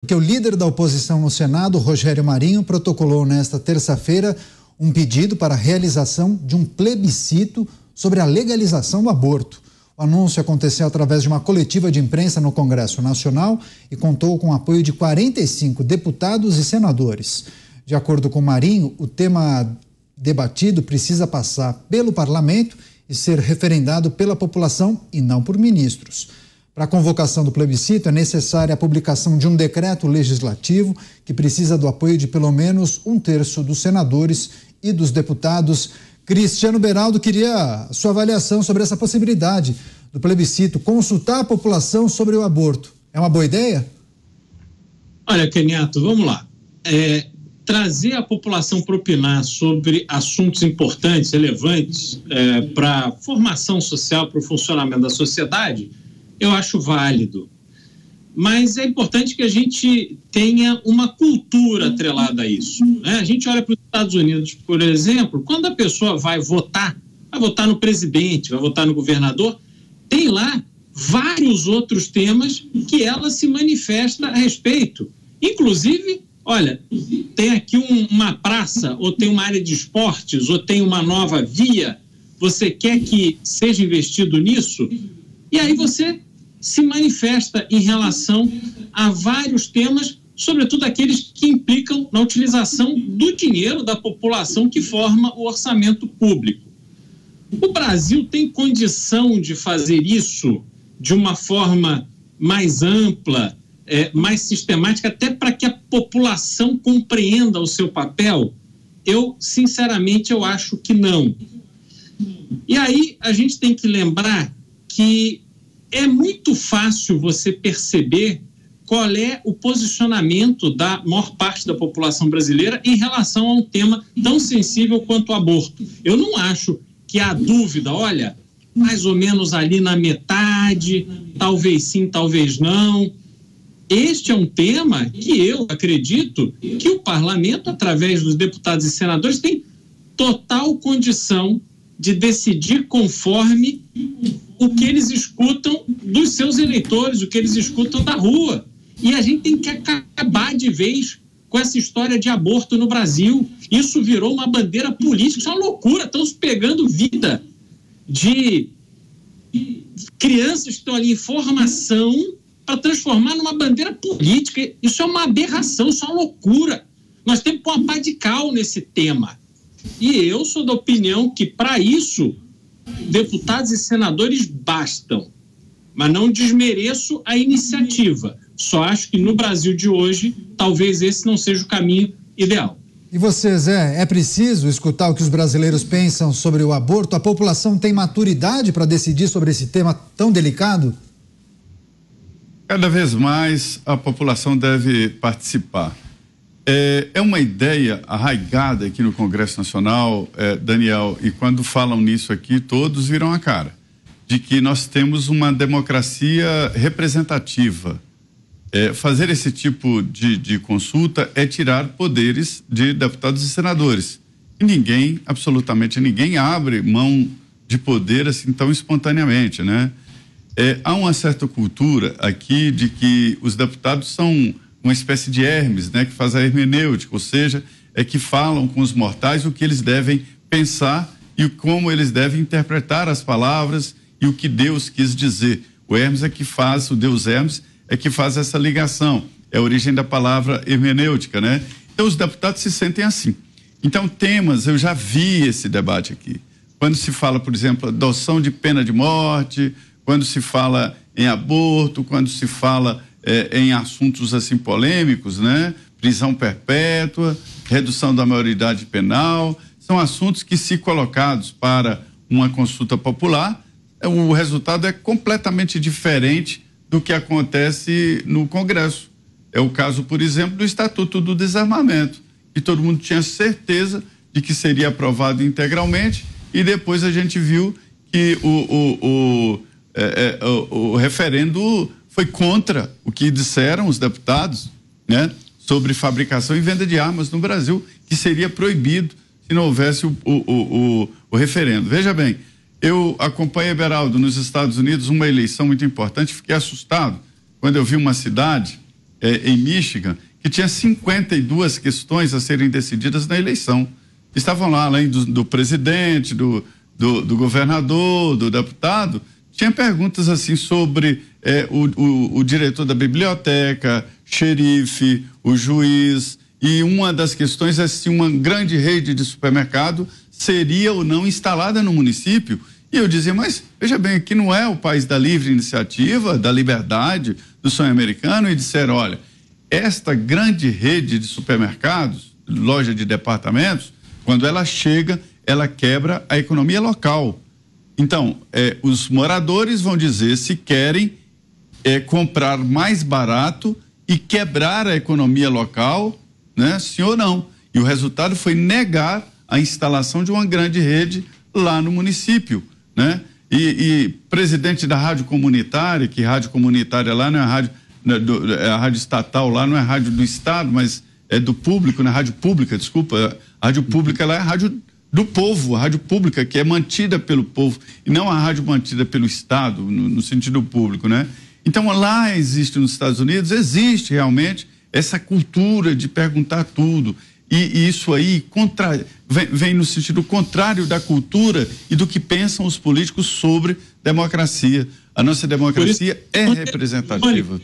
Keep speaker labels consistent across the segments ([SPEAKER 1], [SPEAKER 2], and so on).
[SPEAKER 1] Porque o líder da oposição no Senado, Rogério Marinho, protocolou nesta terça-feira um pedido para a realização de um plebiscito sobre a legalização do aborto. O anúncio aconteceu através de uma coletiva de imprensa no Congresso Nacional e contou com o apoio de 45 deputados e senadores. De acordo com Marinho, o tema debatido precisa passar pelo parlamento e ser referendado pela população e não por ministros. Para a convocação do plebiscito é necessária a publicação de um decreto legislativo que precisa do apoio de pelo menos 1/3 dos senadores e dos deputados. Cristiano Beraldo, queria a sua avaliação sobre essa possibilidade do plebiscito, consultar a população sobre o aborto. É uma boa ideia?
[SPEAKER 2] Olha, Keniato, vamos lá. Trazer a população para opinar sobre assuntos importantes, relevantes para a formação social, para o funcionamento da sociedade, eu acho válido. Mas é importante que a gente tenha uma cultura atrelada a isso, né? A gente olha para os Estados Unidos, por exemplo, quando a pessoa vai votar no presidente, vai votar no governador, tem lá vários outros temas que ela se manifesta a respeito. Inclusive, olha, tem aqui uma praça, ou tem uma área de esportes, ou tem uma nova via, você quer que seja investido nisso? E aí você se manifesta em relação a vários temas, sobretudo aqueles que implicam na utilização do dinheiro da população que forma o orçamento público. O Brasil tem condição de fazer isso de uma forma mais ampla, mais sistemática, até para que a população compreenda o seu papel? Eu, sinceramente, eu acho que não. E aí a gente tem que lembrar que é muito fácil você perceber qual é o posicionamento da maior parte da população brasileira em relação a um tema tão sensível quanto o aborto. Eu não acho que há dúvida, olha, mais ou menos ali na metade, talvez sim, talvez não. Este é um tema que eu acredito que o parlamento, através dos deputados e senadores, tem total condição de decidir conforme o que eles escutam dos seus eleitores, o que eles escutam da rua. E a gente tem que acabar de vez com essa história de aborto no Brasil. Isso virou uma bandeira política, isso é uma loucura. Estão pegando vida de crianças que estão ali em formação para transformar numa bandeira política. Isso é uma aberração, isso é uma loucura. Nós temos que pôr uma pá de cal nesse tema. E eu sou da opinião que, para isso, deputados e senadores bastam. Mas não desmereço a iniciativa. Só acho que no Brasil de hoje, talvez esse não seja o caminho ideal.
[SPEAKER 1] E você, Zé, é preciso escutar o que os brasileiros pensam sobre o aborto? A população tem maturidade para decidir sobre esse tema tão delicado?
[SPEAKER 3] Cada vez mais a população deve participar. É uma ideia arraigada aqui no Congresso Nacional, Daniel, e quando falam nisso aqui, todos viram a cara, de que nós temos uma democracia representativa. Fazer esse tipo de consulta é tirar poderes de deputados e senadores. E ninguém, absolutamente ninguém, abre mão de poder assim tão espontaneamente, né? Há uma certa cultura aqui de que os deputados são uma espécie de Hermes, né, que faz a hermenêutica, ou seja, que falam com os mortais o que eles devem pensar e como eles devem interpretar as palavras e o que Deus quis dizer. O Hermes o Deus Hermes é que faz essa ligação, é a origem da palavra hermenêutica, né? Então os deputados se sentem assim. Então temas, eu já vi esse debate aqui. Quando se fala, por exemplo, adoção de pena de morte, quando se fala em aborto, quando se fala em assuntos assim polêmicos, né? Prisão perpétua, redução da maioridade penal, são assuntos que, se colocados para uma consulta popular, o resultado é completamente diferente do que acontece no Congresso. É o caso, por exemplo, do Estatuto do Desarmamento, que todo mundo tinha certeza de que seria aprovado integralmente, e depois a gente viu que o referendo foi contra o que disseram os deputados, né, sobre fabricação e venda de armas no Brasil, que seria proibido se não houvesse o referendo. Veja bem, eu acompanhei, Beraldo, nos Estados Unidos, uma eleição muito importante, fiquei assustado quando eu vi uma cidade em Michigan, que tinha 52 questões a serem decididas na eleição. Estavam lá, além do presidente, do governador, do deputado, tinha perguntas assim sobre o diretor da biblioteca, xerife, o juiz, e uma das questões é se uma grande rede de supermercado seria ou não instalada no município. E eu dizia, mas veja bem, aqui não é o país da livre iniciativa, da liberdade, do sonho americano, e disseram, olha, esta grande rede de supermercados, loja de departamentos, quando ela chega, ela quebra a economia local. Então, os moradores vão dizer se querem comprar mais barato e quebrar a economia local, né, sim ou não. E o resultado foi negar a instalação de uma grande rede lá no município, né? E presidente da rádio comunitária, que rádio comunitária lá não é a rádio, a rádio estatal lá não é a rádio do estado, mas é do público, né? Rádio pública, desculpa, a rádio pública lá é a rádio do povo, a rádio pública que é mantida pelo povo e não a rádio mantida pelo estado, no sentido público, né? Então lá existe nos Estados Unidos, existe realmente essa cultura de perguntar tudo. E isso aí vem no sentido contrário da cultura e do que pensam os políticos sobre democracia. A nossa democracia é representativa.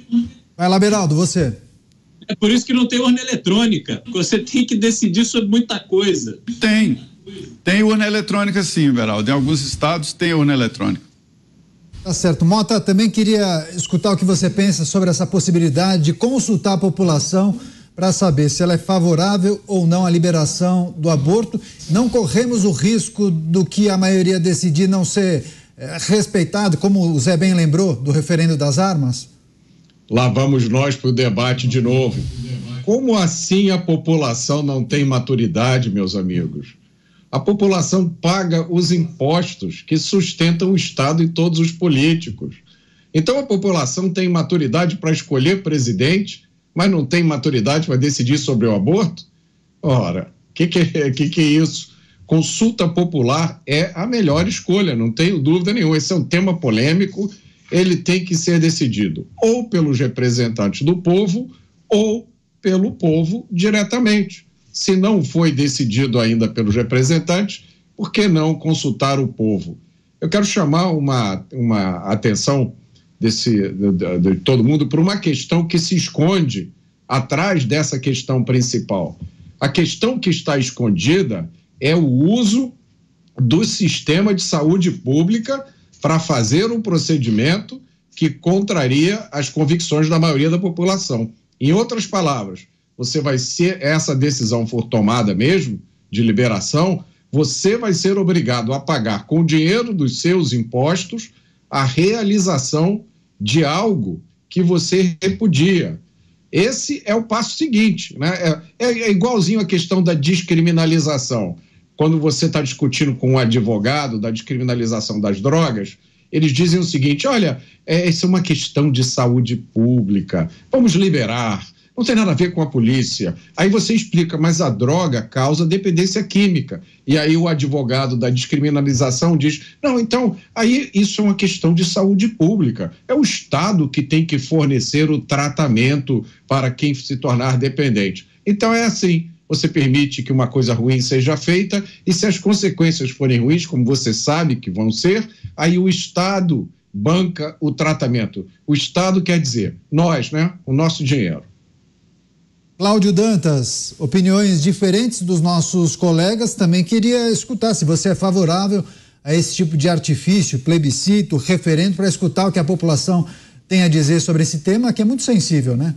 [SPEAKER 1] Vai lá, Beraldo, você.
[SPEAKER 2] É por isso que não tem urna eletrônica. Você tem que decidir sobre muita coisa.
[SPEAKER 3] Tem urna eletrônica sim, Beraldo. Em alguns estados tem urna eletrônica.
[SPEAKER 1] Tá certo. Mota, também queria escutar o que você pensa sobre essa possibilidade de consultar a população para saber se ela é favorável ou não à liberação do aborto. Não corremos o risco do que a maioria decidir não ser respeitado, como o Zé bem lembrou, do referendo das armas?
[SPEAKER 4] Lá vamos nós para o debate de novo. Como assim a população não tem maturidade, meus amigos? A população paga os impostos que sustentam o Estado e todos os políticos. Então a população tem maturidade para escolher presidente, mas não tem maturidade para decidir sobre o aborto? Ora, o que é isso? Consulta popular é a melhor escolha, não tenho dúvida nenhuma. Esse é um tema polêmico, ele tem que ser decidido ou pelos representantes do povo ou pelo povo diretamente. Se não foi decidido ainda pelos representantes, por que não consultar o povo? Eu quero chamar uma atenção de todo mundo por uma questão que se esconde atrás dessa questão principal. A questão que está escondida é o uso do sistema de saúde pública para fazer um procedimento que contraria as convicções da maioria da população. Em outras palavras, você vai ser, essa decisão for tomada mesmo, de liberação, você vai ser obrigado a pagar com o dinheiro dos seus impostos a realização de algo que você repudia. Esse é o passo seguinte, né? É igualzinho a questão da descriminalização. Quando você está discutindo com um advogado da descriminalização das drogas, eles dizem o seguinte, olha, isso é uma questão de saúde pública, vamos liberar, não tem nada a ver com a polícia. Aí você explica, mas a droga causa dependência química. E aí o advogado da descriminalização diz, não, então, aí isso é uma questão de saúde pública. É o Estado que tem que fornecer o tratamento para quem se tornar dependente. Então é assim, você permite que uma coisa ruim seja feita e se as consequências forem ruins, como você sabe que vão ser, aí o Estado banca o tratamento. O Estado quer dizer, nós, né, o nosso dinheiro.
[SPEAKER 1] Cláudio Dantas, opiniões diferentes dos nossos colegas, também queria escutar se você é favorável a esse tipo de artifício, plebiscito, referendo, para escutar o que a população tem a dizer sobre esse tema, que é muito sensível, né?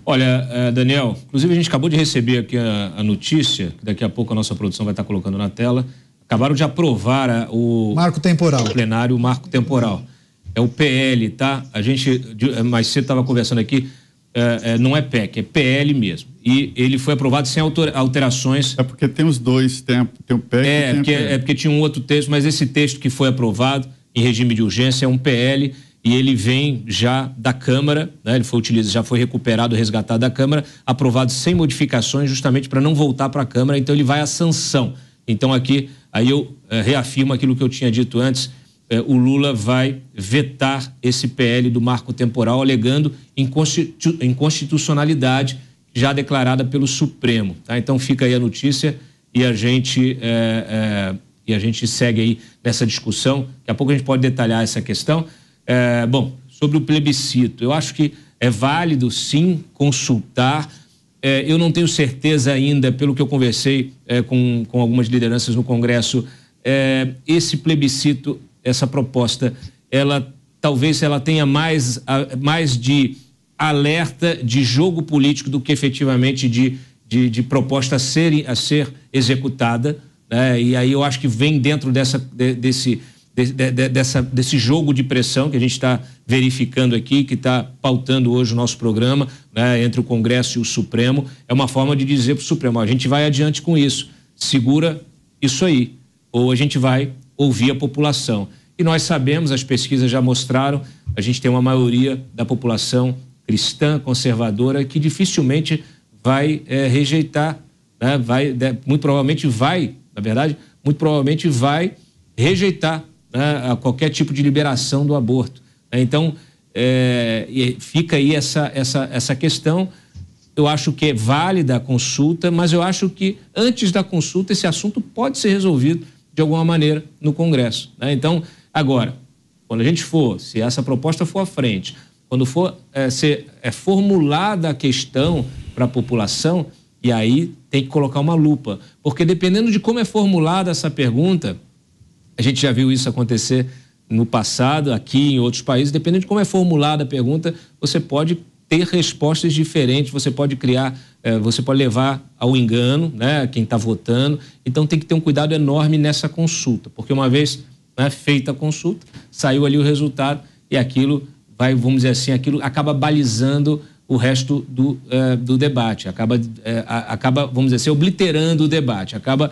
[SPEAKER 5] Olha, Daniel, inclusive a gente acabou de receber aqui a notícia, que daqui a pouco a nossa produção vai estar colocando na tela, acabaram de aprovar o
[SPEAKER 1] marco temporal.
[SPEAKER 5] O plenário, o marco temporal. É o PL, tá? A gente mais cedo estava conversando aqui, não é PEC, é PL mesmo. E ele foi aprovado sem alterações.
[SPEAKER 3] É porque tem os dois, tem o PEC e tem
[SPEAKER 5] é porque tinha um outro texto, mas esse texto que foi aprovado em regime de urgência é um PL e ele vem já da Câmara, né? Ele foi utilizado, já foi recuperado, resgatado da Câmara, aprovado sem modificações, justamente para não voltar para a Câmara, então ele vai à sanção. Então aqui, aí eu reafirmo aquilo que eu tinha dito antes, o Lula vai vetar esse PL do marco temporal, alegando inconstitucionalidade já declarada pelo Supremo. Tá? Então fica aí a notícia e a gente segue aí nessa discussão. Daqui a pouco a gente pode detalhar essa questão. Bom, sobre o plebiscito, eu acho que é válido sim consultar. Eu não tenho certeza ainda, pelo que eu conversei com algumas lideranças no Congresso, esse plebiscito, essa proposta, talvez ela tenha mais de alerta de jogo político do que efetivamente de proposta a ser executada, né? E aí eu acho que vem dentro desse jogo de pressão que a gente está verificando aqui, que está pautando hoje o nosso programa, né, entre o Congresso e o Supremo. É uma forma de dizer para o Supremo: a gente vai adiante com isso, segura isso aí, ou a gente vai ouvir a população. E nós sabemos, as pesquisas já mostraram, a gente tem uma maioria da população cristã, conservadora, que dificilmente vai rejeitar, né, muito provavelmente vai rejeitar, né, a qualquer tipo de liberação do aborto. Então, fica aí essa questão. Eu acho que é válida a consulta, mas eu acho que antes da consulta esse assunto pode ser resolvido de alguma maneira no Congresso, né? Então, agora, quando a gente se essa proposta for à frente, quando for ser formulada a questão para a população, e aí tem que colocar uma lupa, porque dependendo de como é formulada essa pergunta, a gente já viu isso acontecer no passado, aqui em outros países, dependendo de como é formulada a pergunta, você pode ter respostas diferentes, você pode levar ao engano, né, quem está votando. Então tem que ter um cuidado enorme nessa consulta, porque uma vez, né, feita a consulta, saiu ali o resultado e aquilo vai, vamos dizer assim, aquilo acaba balizando o resto do debate, acaba, vamos dizer assim, obliterando o debate, acaba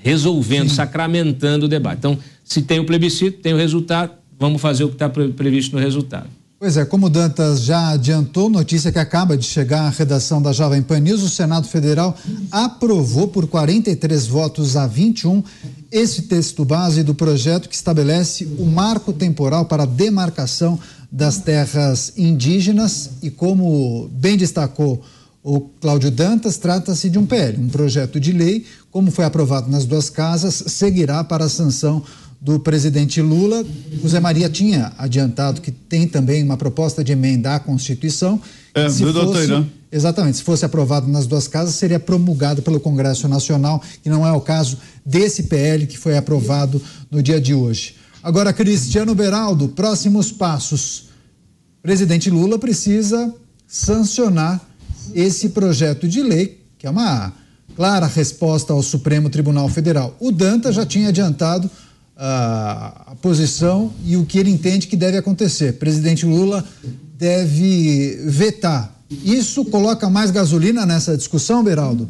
[SPEAKER 5] resolvendo, sacramentando o debate. Então, se tem o plebiscito, tem o resultado, vamos fazer o que está previsto no resultado.
[SPEAKER 1] Pois é, como o Dantas já adiantou, notícia que acaba de chegar à redação da Jovem Pan News, o Senado Federal aprovou por 43 votos a 21 esse texto base do projeto que estabelece o marco temporal para a demarcação das terras indígenas e, como bem destacou o Cláudio Dantas, trata-se de um PL, um projeto de lei, como foi aprovado nas duas casas, seguirá para a sanção do presidente Lula. O Zé Maria tinha adiantado que tem também uma proposta de emendar a Constituição. Exatamente, se fosse aprovado nas duas casas, seria promulgado pelo Congresso Nacional, que não é o caso desse PL que foi aprovado no dia de hoje. Agora, Cristiano Beraldo, próximos passos. O presidente Lula precisa sancionar esse projeto de lei, que é uma clara resposta ao Supremo Tribunal Federal. O Dantas já tinha adiantado a posição e o que ele entende que deve acontecer. O presidente Lula deve vetar. Isso coloca mais gasolina nessa discussão, Beraldo?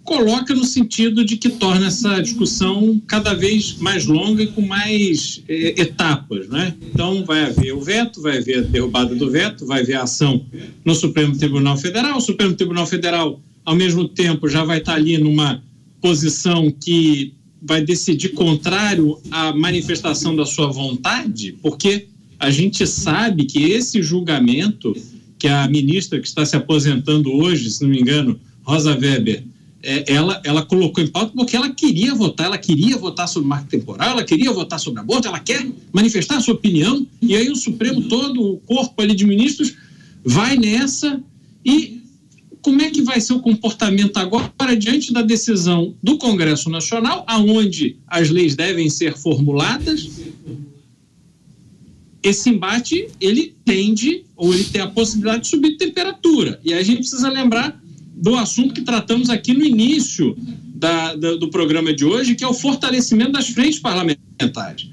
[SPEAKER 2] Coloca no sentido de que torna essa discussão cada vez mais longa e com mais etapas, né? Então vai haver o veto, vai haver a derrubada do veto, vai haver a ação no Supremo Tribunal Federal. O Supremo Tribunal Federal, ao mesmo tempo, já vai estar ali numa posição que vai decidir contrário à manifestação da sua vontade, porque a gente sabe que esse julgamento que a ministra que está se aposentando hoje, se não me engano, Rosa Weber, ela colocou em pauta porque ela queria votar sobre o marco temporal, ela queria votar sobre aborto, ela quer manifestar a sua opinião, e aí o Supremo todo, o corpo ali de ministros, vai nessa. E como é que vai ser o comportamento agora diante da decisão do Congresso Nacional, aonde as leis devem ser formuladas? Esse embate, ele tem a possibilidade de subir de temperatura. E aí a gente precisa lembrar do assunto que tratamos aqui no início do programa de hoje, que é o fortalecimento das frentes parlamentares.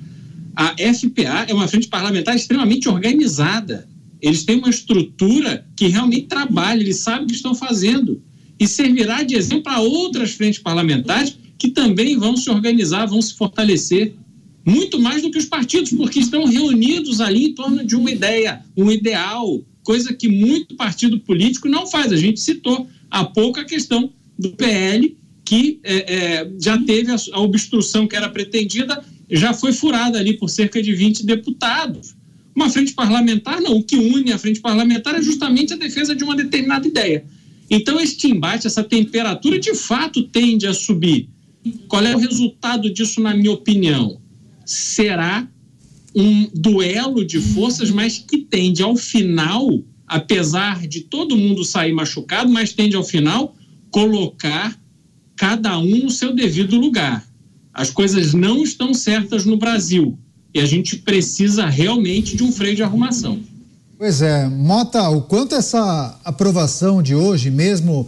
[SPEAKER 2] A FPA é uma frente parlamentar extremamente organizada. Eles têm uma estrutura que realmente trabalha, eles sabem o que estão fazendo. E servirá de exemplo para outras frentes parlamentares que também vão se organizar, vão se fortalecer muito mais do que os partidos, porque estão reunidos ali em torno de uma ideia, um ideal, coisa que muito partido político não faz. A gente citou há pouco a questão do PL, que já teve a obstrução que era pretendida, já foi furada ali por cerca de 20 deputados. Uma frente parlamentar, não. O que une a frente parlamentar é justamente a defesa de uma determinada ideia. Então, este embate, essa temperatura, de fato, tende a subir. Qual é o resultado disso, na minha opinião? Será um duelo de forças, mas que tende, ao final, apesar de todo mundo sair machucado, mas tende, ao final, colocar cada um no seu devido lugar. As coisas não estão certas no Brasil e a gente precisa realmente de um freio de arrumação.
[SPEAKER 1] Pois é, Mota, o quanto essa aprovação de hoje, mesmo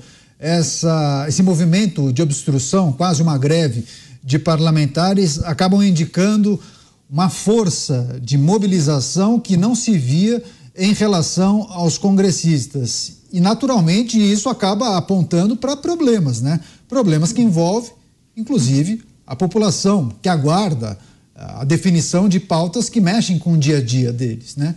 [SPEAKER 1] esse movimento de obstrução, quase uma greve de parlamentares, acabam indicando uma força de mobilização que não se via em relação aos congressistas. E, naturalmente, isso acaba apontando para problemas, né? Problemas que envolvem, inclusive, a população, que aguarda a definição de pautas que mexem com o dia a dia deles, né?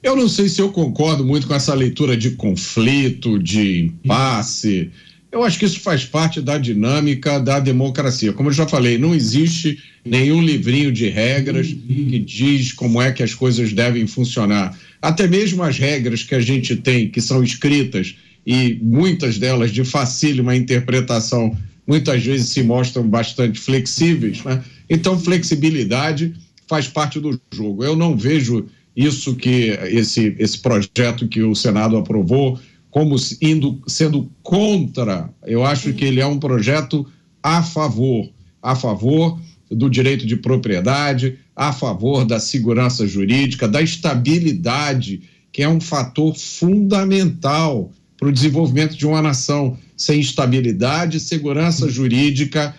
[SPEAKER 4] Eu não sei se eu concordo muito com essa leitura de conflito, de impasse. Eu acho que isso faz parte da dinâmica da democracia. Como eu já falei, não existe nenhum livrinho de regras que diz como é que as coisas devem funcionar. Até mesmo as regras que a gente tem, que são escritas, e muitas delas de facílima interpretação, muitas vezes se mostram bastante flexíveis, né? Então, flexibilidade faz parte do jogo. Eu não vejo isso que esse projeto que o Senado aprovou como sendo contra. Eu acho que ele é um projeto a favor do direito de propriedade, a favor da segurança jurídica, da estabilidade, que é um fator fundamental para o desenvolvimento de uma nação. Sem estabilidade e segurança jurídica,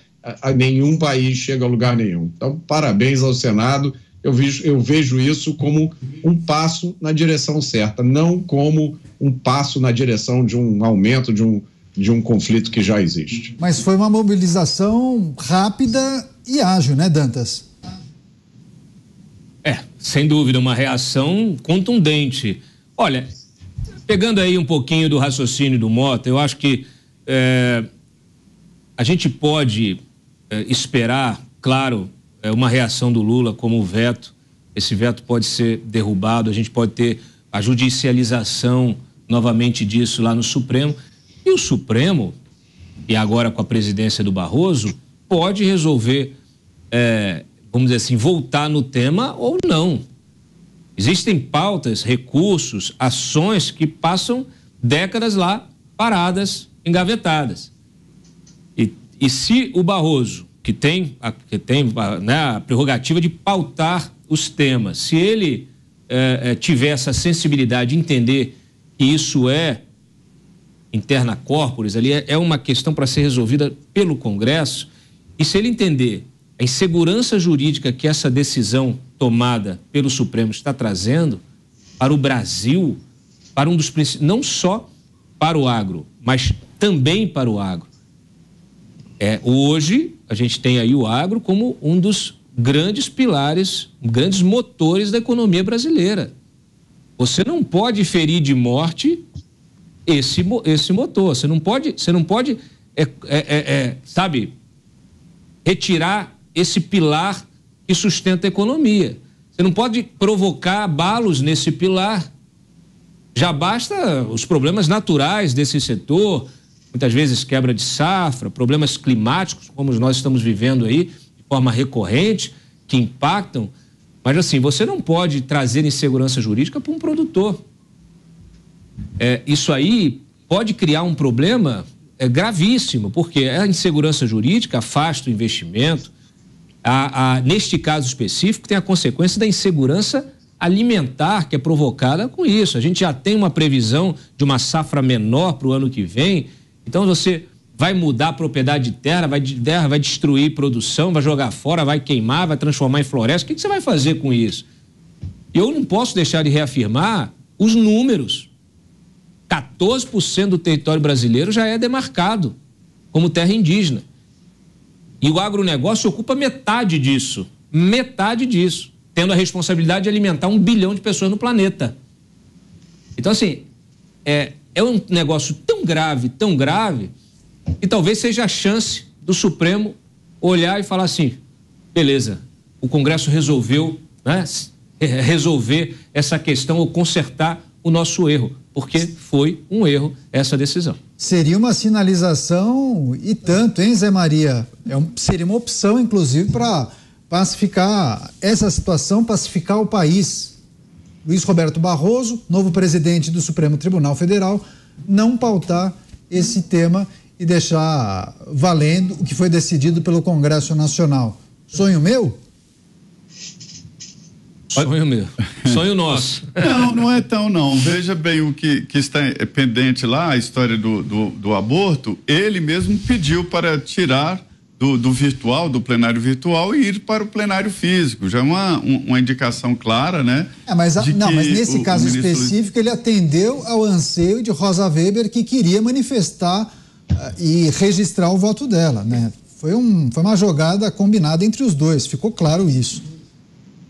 [SPEAKER 4] nenhum país chega a lugar nenhum. Então, parabéns ao Senado. Eu vejo isso como um passo na direção certa, não como um passo na direção de um aumento de um conflito que já existe.
[SPEAKER 1] Mas foi uma mobilização rápida e ágil, né, Dantas?
[SPEAKER 5] Sem dúvida, uma reação contundente. Olha, pegando aí um pouquinho do raciocínio do Mota, eu acho que a gente pode esperar, claro, uma reação do Lula como o veto. Esse veto pode ser derrubado, a gente pode ter a judicialização novamente disso lá no Supremo. E o Supremo, e agora com a presidência do Barroso, pode resolver, vamos dizer assim, voltar no tema ou não. Existem pautas, recursos, ações que passam décadas lá paradas, engavetadas. E se o Barroso, que tem a prerrogativa de pautar os temas, se ele tiver essa sensibilidade de entender que isso é interna corporis, ali é uma questão para ser resolvida pelo Congresso, e se ele entender a insegurança jurídica que essa decisão tomada pelo Supremo está trazendo para o Brasil, para um dos princípios, não só para o agro, mas também para o agro. Hoje, a gente tem aí o agro como um dos grandes pilares, grandes motores da economia brasileira. Você não pode ferir de morte esse motor. Você não pode, sabe, retirar esse pilar que sustenta a economia. Você não pode provocar abalos nesse pilar. Já basta os problemas naturais desse setor, muitas vezes quebra de safra, problemas climáticos, como nós estamos vivendo aí, de forma recorrente, que impactam. Mas, assim, você não pode trazer insegurança jurídica para um produtor. Isso aí pode criar um problema gravíssimo, porque a insegurança jurídica afasta o investimento. Neste caso específico, tem a consequência da insegurança alimentar que é provocada com isso. A gente já tem uma previsão de uma safra menor para o ano que vem. Então, você vai mudar a propriedade de terra, vai destruir produção, vai jogar fora, vai queimar, vai transformar em floresta. O que você vai fazer com isso? Eu não posso deixar de reafirmar os números. 14% do território brasileiro já é demarcado como terra indígena. E o agronegócio ocupa metade disso, tendo a responsabilidade de alimentar 1 bilhão de pessoas no planeta. Então, assim, é um negócio tão grave, E talvez seja a chance do Supremo olhar e falar assim, beleza, o Congresso resolveu, né, resolver essa questão ou consertar o nosso erro, porque foi um erro essa decisão.
[SPEAKER 1] Seria uma sinalização e tanto, hein, Zé Maria? Seria uma opção, inclusive, para pacificar essa situação, pacificar o país. Luiz Roberto Barroso, novo presidente do Supremo Tribunal Federal, não pautar esse tema e deixar valendo o que foi decidido pelo Congresso Nacional. Sonho meu?
[SPEAKER 5] Sonho meu. Sonho nosso.
[SPEAKER 3] Não é tão não. Veja bem o que está pendente lá, a história do aborto. Ele mesmo pediu para tirar do virtual, do plenário virtual, e ir para o plenário físico. Já é uma indicação clara, né?
[SPEAKER 1] Mas nesse caso específico, ele atendeu ao anseio de Rosa Weber, que queria manifestar e registrar o voto dela, né? Foi uma jogada combinada entre os dois, ficou claro isso.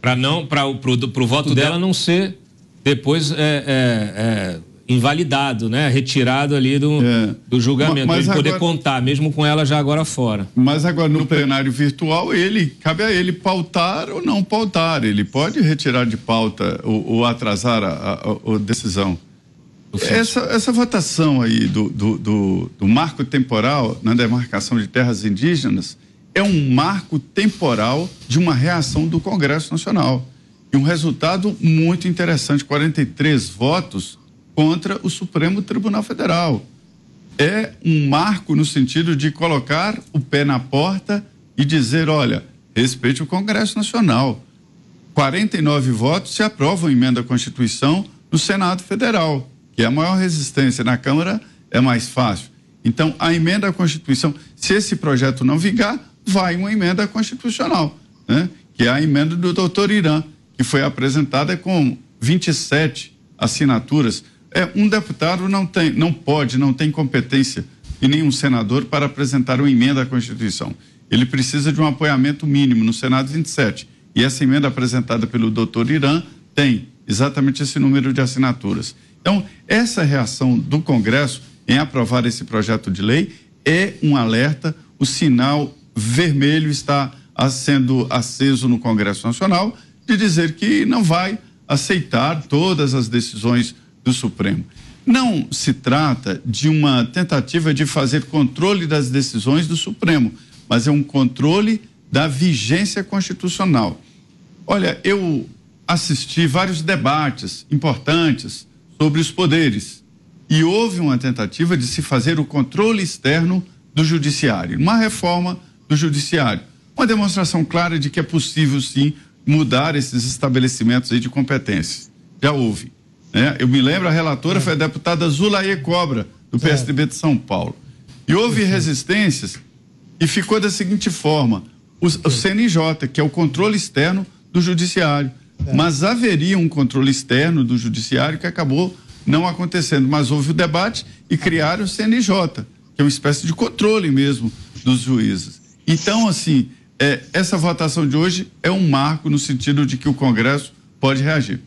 [SPEAKER 5] Para o voto dela não ser depois invalidado, né? Retirado ali do julgamento, para ele poder contar, mesmo com ela já agora fora.
[SPEAKER 3] Mas agora no plenário virtual, cabe a ele pautar ou não pautar. Ele pode retirar de pauta ou atrasar a decisão. Essa votação aí do marco temporal na demarcação de terras indígenas é um marco temporal de uma reação do Congresso Nacional. E um resultado muito interessante, 43 votos contra o Supremo Tribunal Federal. É um marco no sentido de colocar o pé na porta e dizer, olha, respeite o Congresso Nacional. 49 votos se aprovam a emenda à Constituição no Senado Federal, que é a maior resistência. Na Câmara é mais fácil. Então, a emenda à Constituição, se esse projeto não vingar, vai uma emenda constitucional, né? Que é a emenda do doutor Irã, que foi apresentada com 27 assinaturas. Um deputado não tem competência, e nenhum senador, para apresentar uma emenda à Constituição. Ele precisa de um apoiamento mínimo no Senado 27. E essa emenda apresentada pelo doutor Irã tem exatamente esse número de assinaturas. Então, essa reação do Congresso em aprovar esse projeto de lei é um alerta, o sinal vermelho está sendo aceso no Congresso Nacional de dizer que não vai aceitar todas as decisões do Supremo. Não se trata de uma tentativa de fazer controle das decisões do Supremo, mas é um controle da vigência constitucional. Olha, eu assisti vários debates importantes sobre os poderes e houve uma tentativa de se fazer o controle externo do judiciário, uma reforma do judiciário, uma demonstração clara de que é possível sim mudar esses estabelecimentos aí de competências. Já houve, né? Eu me lembro, a relatora foi a deputada Zulaie Cobra, do PSDB de São Paulo, e houve resistências e ficou da seguinte forma: o CNJ, que é o controle externo do judiciário, mas haveria um controle externo do judiciário que acabou não acontecendo, mas houve o debate e criaram o CNJ, que é uma espécie de controle mesmo dos juízes. Então, assim, essa votação de hoje é um marco no sentido de que o Congresso pode reagir.